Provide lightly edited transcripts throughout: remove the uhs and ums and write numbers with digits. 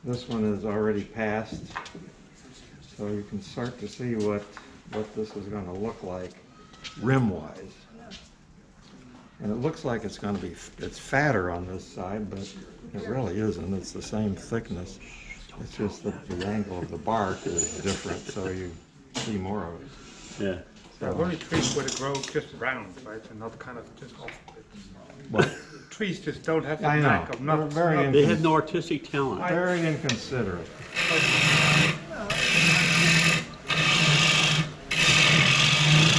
This one is already passed, so you can start to see what this is going to look like rim-wise. And it looks like it's going to be, it's fatter on this side, but it really isn't. It's the same thickness. It's just that the angle of the bark is different, so you see more of it. Yeah. There are only trees where they grow just round, right, and not kind of just off. What? Trees just don't have the I knack know. of not. They had no artistic talent. Very inconsiderate.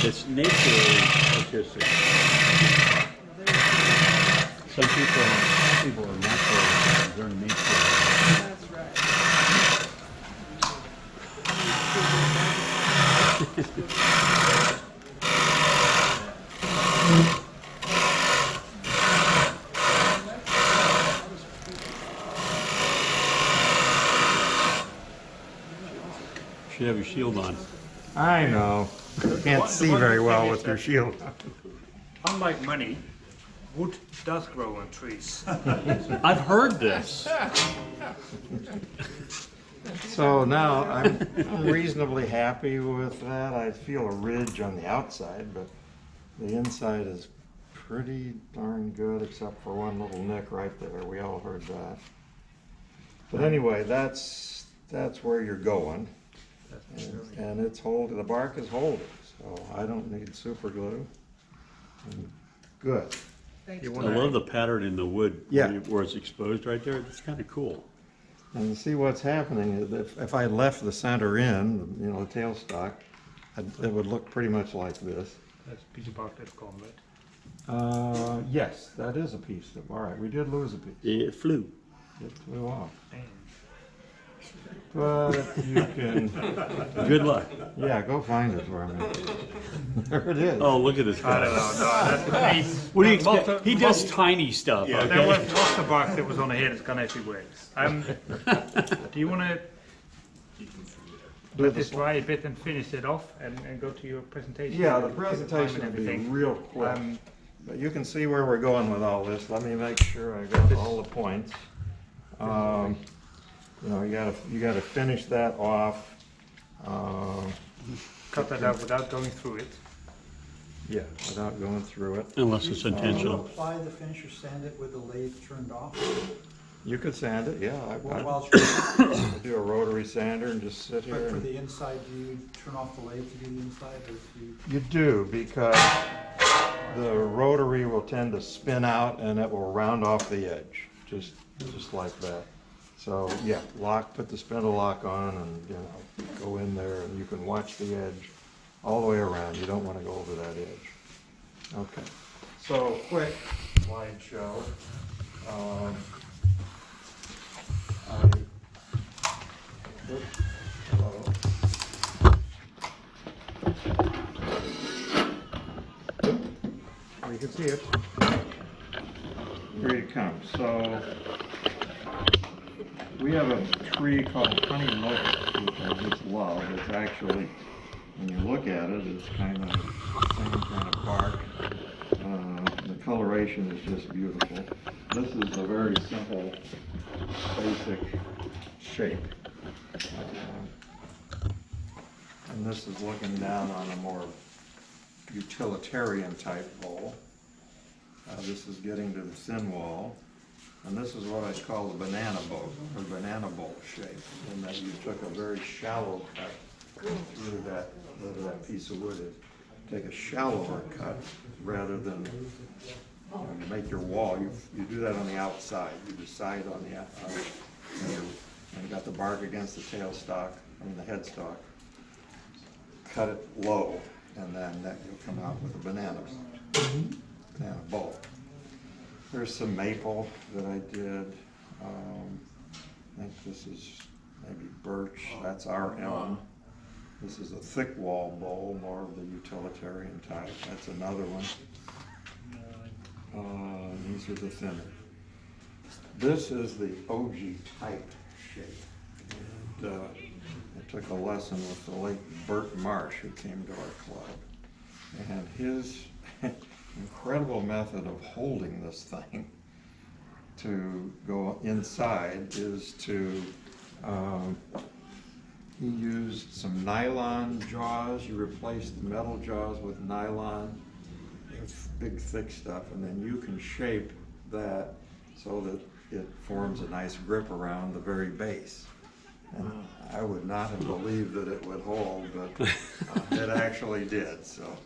It's nature artistic. Some people are natural, they're nature. That's right. Should have your shield on. I know. Can't see very well with your shield. Unlike money, wood does grow on trees. I've heard this. So now I'm reasonably happy with that. I feel a ridge on the outside, but the inside is pretty darn good, except for one little nick right there. We all heard that. But anyway, that's where you're going. And it's holding, the bark is holding, so I don't need super glue. Good. Thanks. You I wanna- love the pattern in the wood Yeah. where it's exposed right there. It's kind of cool. And see what's happening is if I left the center in, you know, the tailstock, it would look pretty much like this. That's a piece of bark that's gone, right? Yes, that is a piece of, all right, we did lose a piece. It flew. It flew off. Damn. But you can, Good luck. yeah, go find it for me. There it is. Oh, look at this I don't guy. know, no, that's What do you expect? He does tiny stuff. There Okay? was lots of bark that was on the head, it's gone everywhere. Do you want to let this dry a bit and finish it off and go to your presentation? Yeah, the With time presentation and will be everything? real quick. But you can see where we're going with all this. Let me make sure I got all the points. You know, you gotta finish that off. Cut that out without going through it. Yeah, without going through it. Unless it's Do you intentional. apply the finish or sand it with the lathe turned off? You could sand it, yeah. While it's I do a rotary sander and just sit here. but for and- the inside, do you turn off the lathe to do the inside, or do you? You do, because the rotary will tend to spin out and it will round off the edge, just like that. So, yeah, put the spindle lock on and, you know, go in there and you can watch the edge all the way around. You don't want to go over that edge. Okay, so quick slideshow. Hello. You can see it. Here it comes. So we have a tree called honey locust, which I just love. It's actually, when you look at it, it's kind of the same kind of bark. The coloration is just beautiful. This is a very simple, basic shape. And this is looking down on a more utilitarian type bowl. This is getting to the thin wall. And this is what I call the banana boat, or banana bowl shape, in that you took a very shallow cut through that, whatever that piece of wood is. Take a shallower cut rather than, when you make your wall, you do that on the outside. You decide on the outside. And you got the bark against the tailstock, the headstock. Cut it low, and then you'll come out with a banana bowl. There's some maple that I did. I think this is maybe birch. That's our elm. This is a thick wall bowl, more of the utilitarian type. That's another one. These are the thinner. This is the OG type shape. And, I took a lesson with the late Bert Marsh, who came to our club. And his incredible method of holding this thing to go inside is to He used some nylon jaws. You replace the metal jaws with nylon, it's big thick stuff, and then you can shape that so that it forms a nice grip around the very base. And I would not have believed that it would hold, but it actually did, so.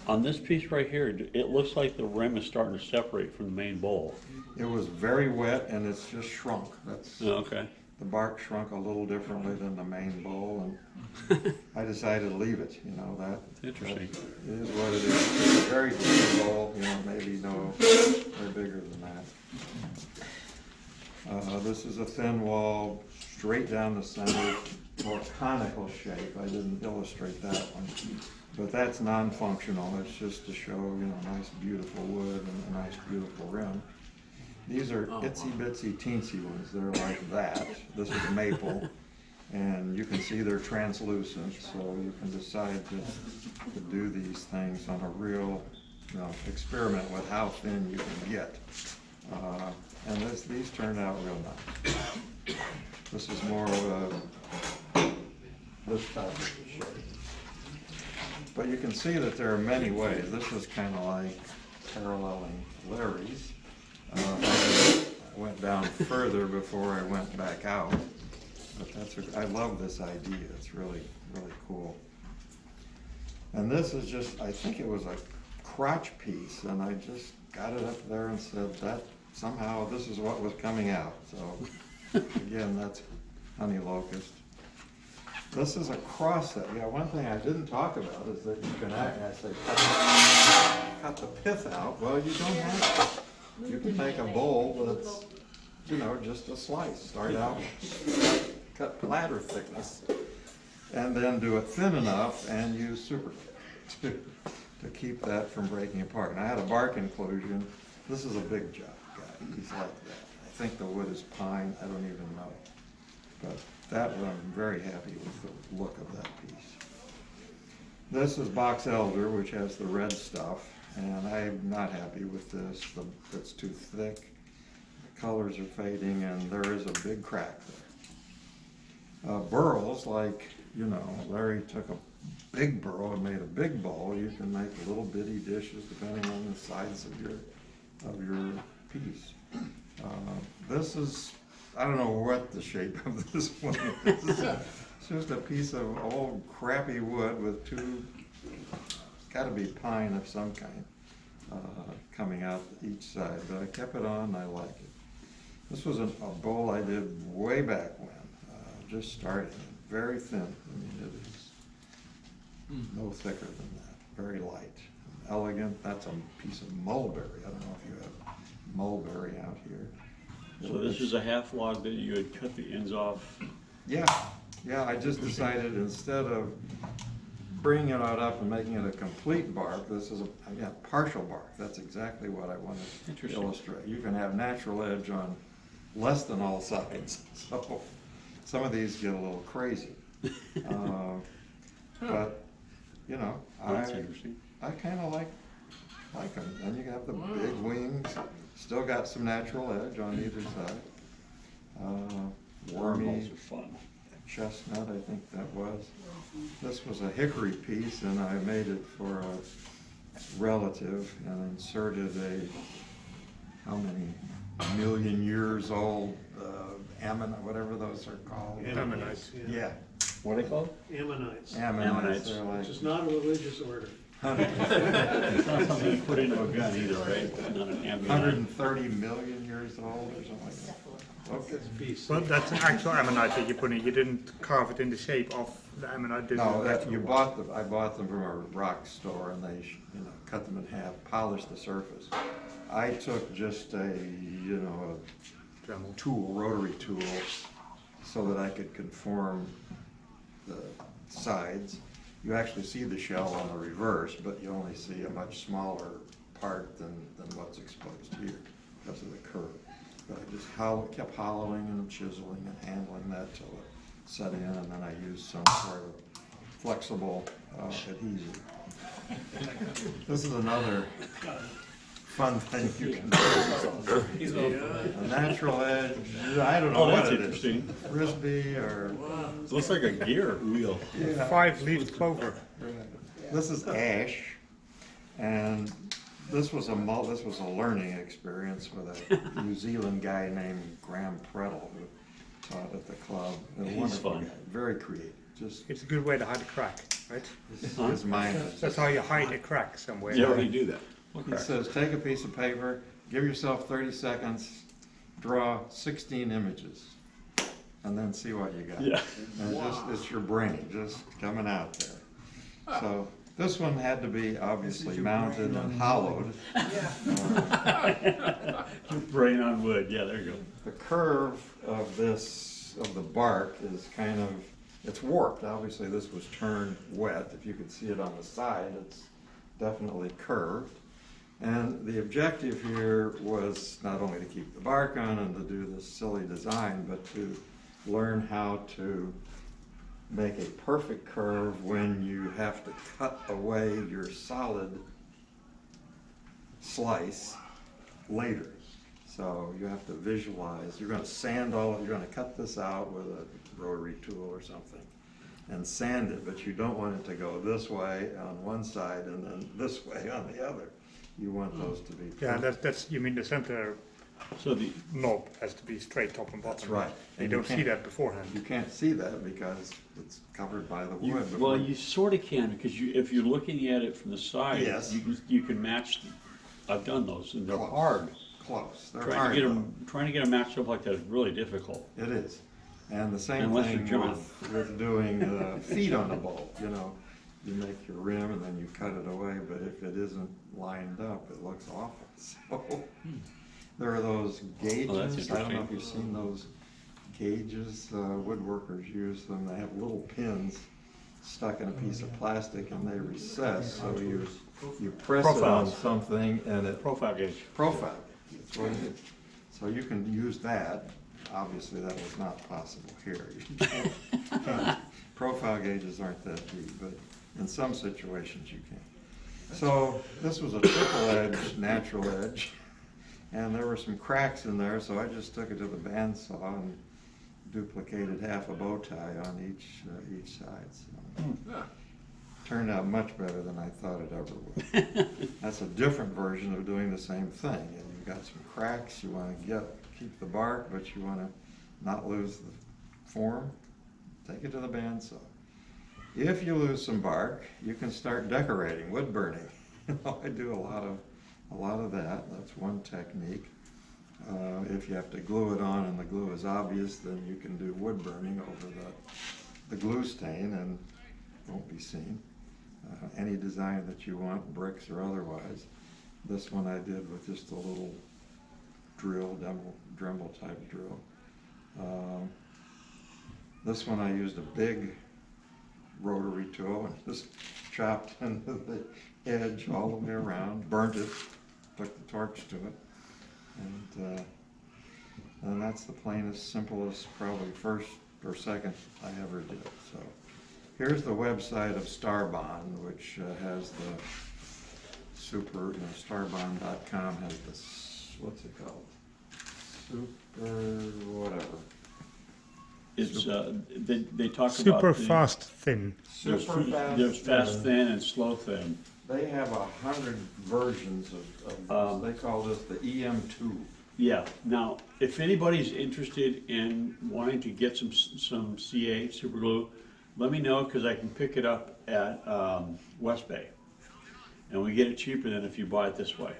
On this piece right here, it looks like the rim is starting to separate from the main bowl. It was very wet and it's just shrunk. That's, Oh, okay. the bark shrunk a little differently than the main bowl, and I decided to leave it, you know, that. Interesting. It is what it is. It's a very big bowl, you know, maybe no bigger than that. This is a thin wall, straight down the center, more conical shape. I didn't illustrate that one, but that's non-functional. It's just to show, you know, nice beautiful wood and a nice beautiful rim. These are itsy bitsy teensy ones. They're like that. This is maple, and you can see they're translucent, so you can decide to do these things on a real, you know, experiment with how thin you can get. And these turned out real nice. This is more of this type of shape. But you can see that there are many ways. This is kind of like paralleling Larry's. I went down further before I went back out. But I love this idea. It's really, really cool. And this is just, I think it was a crotch piece, and I just got it up there and said that somehow this is what was coming out. So again, that's honey locust. This is a cross set. Yeah, one thing I didn't talk about is that you can actually cut the pith out. Well, you don't have to. You can make a bowl that's, you know, just a slice. Start out, cut platter thickness, and then do it thin enough and use super glue to keep that from breaking apart. And I had a bark inclusion. This is a big job guy. He's like that. I think the wood is pine. I don't even know. But that one, I'm very happy with the look of that piece. This is box elder, which has the red stuff, and I'm not happy with this. It's too thick. The colors are fading, and there is a big crack there. Burls, like, you know, Larry took a big burl and made a big bowl. You can make little bitty dishes depending on the size of your piece. This is, I don't know what the shape of this one is. It's just a piece of old crappy wood with two, it's got to be pine of some kind coming out each side, but I kept it on and I like it. This was a bowl I did way back when, just starting, very thin. I mean, it is no thicker than that, very light, elegant. That's a piece of mulberry. I don't know if you have mulberry out here. So this is a half log that you had cut the ends off? Yeah, I just decided instead of bringing it out up and making it a complete bark, this is a partial bark. That's exactly what I wanted to illustrate. You can have natural edge on less than all sides. So some of these get a little crazy. But, you know, That's interesting. I kind of like them. And you have the big wings, still got some natural edge on either side. Wormy Balls are fun. chestnut, I think that was. This was a hickory piece, and I made it for a relative and inserted how many million years old ammonite, whatever those are called. Ammonites. Yeah, What are they called? Ammonites, ammonites. They're like which is not a religious order. It's not something you put into a gun either, right? Not an ammunition. 130 million years old or something like that. Okay. BC. Well, that's an actual ammonite that you put in. You didn't carve it in the shape of the ammonite. Did No, you? that, you bought them. I bought them from a rock store, and they, you know, cut them in half, polished the surface. I took just a, you know, Dremel. a tool, rotary tool, so that I could conform the sides. You actually see the shell on the reverse, but you only see a much smaller part than what's exposed here because of the curve. But I just kept hollowing and chiseling and handling that till it set in, and then I used some sort of flexible adhesive. This is another fun thing you can do. A natural edge, I don't know Oh, what that's it interesting. is. Frisbee or, It looks like a gear wheel. 5-leaf clover. this is ash. And this was a learning experience with a New Zealand guy named Graham Prettle who taught at the club. A He's wonderful fun. guy, very creative. Just It's a good way to hide a crack, right? his mind is That's how you hide a crack somewhere. Yeah, you do that. He says, take a piece of paper, give yourself 30 seconds, draw 16 images, and then see what you got. Yeah. And it's your brain just coming out there. So this one had to be obviously mounted and hollowed. Brain on wood, yeah, there you go. The curve of the bark is kind of, it's warped. Obviously this was turned wet. If you could see it on the side, it's definitely curved. And the objective here was not only to keep the bark on and to do this silly design, but to learn how to make a perfect curve when you have to cut away your solid slice later. So you have to visualize, you're going to sand you're going to cut this out with a rotary tool or something and sand it, but you don't want it to go this way on one side and then this way on the other. You want those to be Yeah, perfect. that's, you mean the center So the, knob has to be straight top and bottom. That's right. You And don't see can't- that beforehand. You can't see that because it's covered by the you, wood. well, you sort of can, because if you're looking at it from the side, Yes. you can match, I've done those, and they're Close. hard. Close. They're Trying hard to get though. them matched up like that is really difficult. It is. And the same Unless thing you're John. with doing feet on a bowl, you know. You make your rim and then you cut it away, but if it isn't lined up, it looks awful. So there are those gauges. I don't know if interesting. you've seen those gauges. Woodworkers use them. They have little pins stuck in a piece of plastic and they recess. So you press it on Profiles. something and it Profile gauge. profile. That's what it is. So you can use that. Obviously, that was not possible here. You can't- Profile gauges aren't that deep, but in some situations you can. So this was a triple edge, natural edge, and there were some cracks in there, so I just took it to the bandsaw and duplicated half a bow tie on each side. So turned out much better than I thought it ever would. That's a different version of doing the same thing. And you've got some cracks, you want to keep the bark, but you want to not lose the form. Take it to the bandsaw. If you lose some bark, you can start decorating, wood burning. I do a lot of that. That's one technique. If you have to glue it on and the glue is obvious, then you can do wood burning over the glue stain and it won't be seen. Any design that you want, bricks or otherwise. This one I did with just a little drill, Dremel type drill. This one I used a big rotary tool and just chopped into the edge all the way around, burnt it, took the torch to it, and that's the plainest, simplest, probably first or second I ever did. So here's the website of Starbond, which has the starbond.com has this, what's it called? Super whatever. It's, they talk Super about the, fast thin. there's Super fast. there's fast thin and slow thin. They have 100 versions of this. They call this the EM2. Yeah, now, if anybody's interested in wanting to get some CA, super glue, let me know, because I can pick it up at West Bay. And we get it cheaper than if you buy it this way.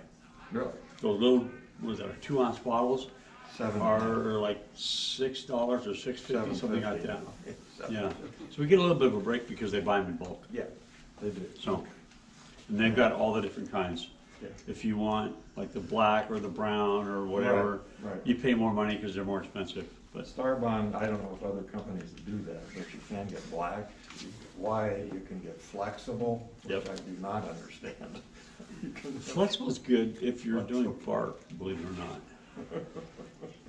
Really? Those little, what is that, 2-ounce bottles Seven. are like $6 or $6.50, something like that. $7.50. Yeah, so we get a little bit of a break because they buy them in bulk. Yeah, they do. So, and they've got all the different kinds. Yeah. If you want like the black or the brown or whatever, Right, right. you pay more money because they're more expensive. But Starbond, I don't know if other companies do that, but you can get black, you get white, you can get flexible, which Yep. I do not understand. You can- flexible is good if you're doing bark, believe it or not.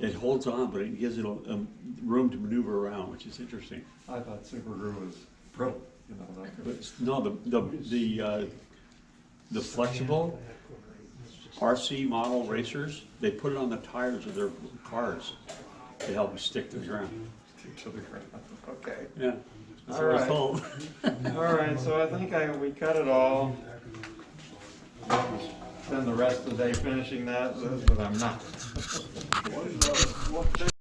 It holds on, but it gives it a room to maneuver around, which is interesting. I thought super glue was brittle, you know. But no, the flexible RC model racers, they put it on the tires of their cars to help them stick to the ground. To the ground, okay. Yeah, that's All what I was right. told. All right, so I think we cut it all. Spend the rest of the day finishing that, but I'm not.